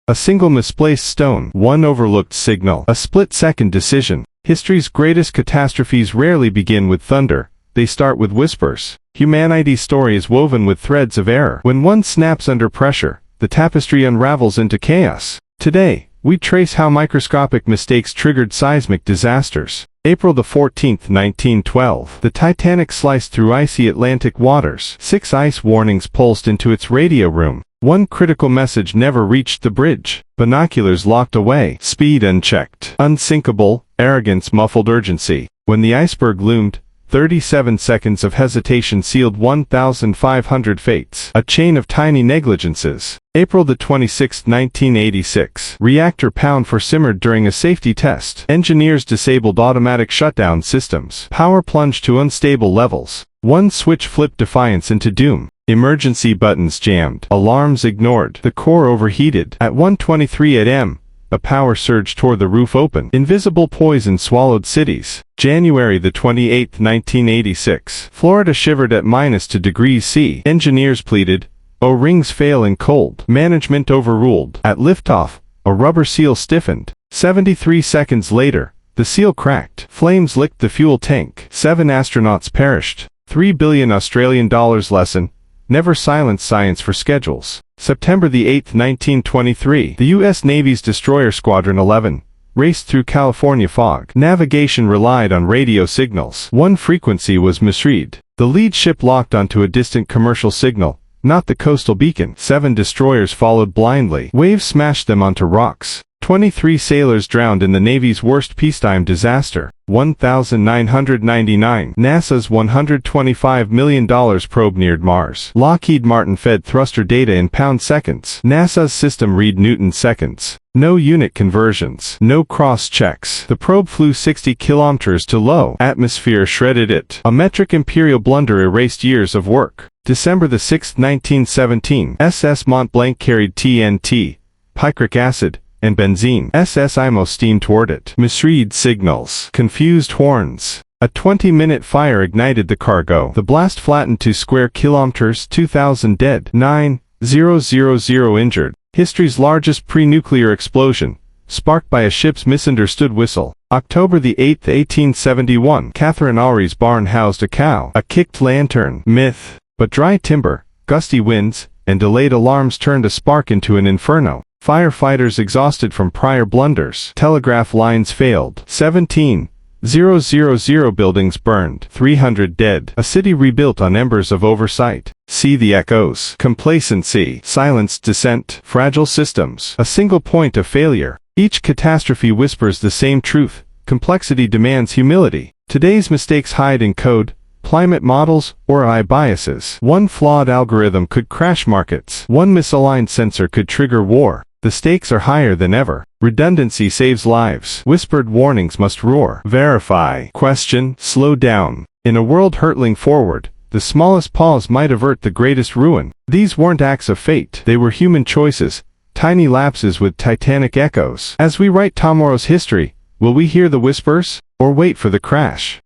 A single misplaced stone, one overlooked signal, a split-second decision. History's greatest catastrophes rarely begin with thunder, they start with whispers. Humanity's story is woven with threads of error. When one snaps under pressure, the tapestry unravels into chaos. Today, we trace how microscopic mistakes triggered seismic disasters. April 14, 1912. The Titanic sliced through icy Atlantic waters. 6 ice warnings pulsed into its radio room. One critical message never reached the bridge. Binoculars locked away. Speed unchecked. Unsinkable, arrogance muffled urgency. When the iceberg loomed, 37 seconds of hesitation sealed 1,500 fates. A chain of tiny negligences. April 26, 1986. Reactor pound for simmered during a safety test. Engineers disabled automatic shutdown systems. Power plunged to unstable levels. One switch flipped defiance into doom. Emergency buttons jammed. Alarms ignored. The core overheated. At 1:23 a.m., a power surge tore the roof open. Invisible poison swallowed cities. January 28, 1986. Florida shivered at -2 degrees C. Engineers pleaded, "O-rings fail in cold." Management overruled. At liftoff, a rubber seal stiffened. 73 seconds later, the seal cracked. Flames licked the fuel tank. 7 astronauts perished. $3 billion Australian dollars lesson: never silence science for schedules. September 8, 1923. The U.S. Navy's destroyer Squadron 11 raced through California fog. Navigation relied on radio signals. One frequency was misread. The lead ship locked onto a distant commercial signal, not the coastal beacon. 7 destroyers followed blindly. Waves smashed them onto rocks. 23 sailors drowned in the Navy's worst peacetime disaster. 1999. NASA's $125 million probe neared Mars. Lockheed Martin fed thruster data in pound seconds. NASA's system read Newton seconds. No unit conversions. No cross-checks. The probe flew 60 kilometers to low atmosphere, shredded it. A metric imperial blunder erased years of work. December 6, 1917. SS Mont Blanc carried TNT, picric acid, and benzene. SS IMO steamed toward it. Misread signals. Confused horns. A 20-minute fire ignited the cargo. The blast flattened 2 square kilometers, 2,000 dead, 9,000 injured. History's largest pre-nuclear explosion, sparked by a ship's misunderstood whistle. October 8, 1871. Catherine Aury's barn housed a cow. A kicked lantern. Myth. But dry timber, gusty winds, and delayed alarms turned a spark into an inferno. Firefighters exhausted from prior blunders. Telegraph lines failed. 17,000 buildings burned. 300 dead. A city rebuilt on embers of oversight. See the echoes. Complacency. Silenced dissent. Fragile systems. A single point of failure. Each catastrophe whispers the same truth. Complexity demands humility. Today's mistakes hide in code, climate models, or AI biases. One flawed algorithm could crash markets. One misaligned sensor could trigger war. The stakes are higher than ever. Redundancy saves lives. Whispered warnings must roar. Verify. Question. Slow down. In a world hurtling forward, the smallest pause might avert the greatest ruin. These weren't acts of fate. They were human choices, tiny lapses with titanic echoes. As we write tomorrow's history, will we hear the whispers, or wait for the crash?